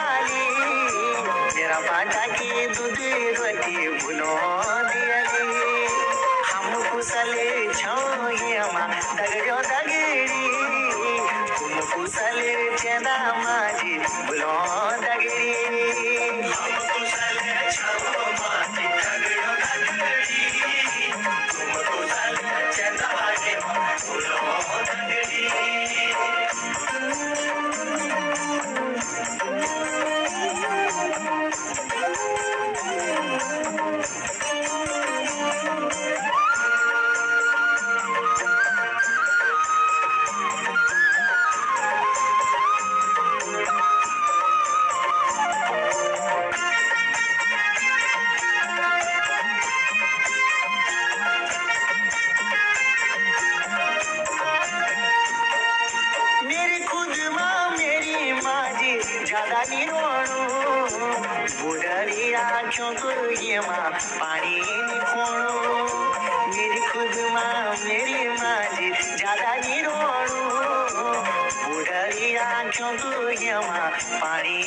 वाली मेरा बाटा की दूध रोटी भुनो दियली हम कुशले छौ येमा दगड़ो दगड़ी तुम कुशले चेदा माजी भुलो दगड़ी हम कुशले छौ माजी दगड़ो दगड़ी तुम कुशले चेदा माजी भुलो दगड़ी ज्यादा निरोणु बुढ़ी आँखों को ये माँ पानी निखोणु मेरी खुद माँ मेरी माँ जी ज्यादा निरोणु बुढ़ी आँखों को ये माँ पानी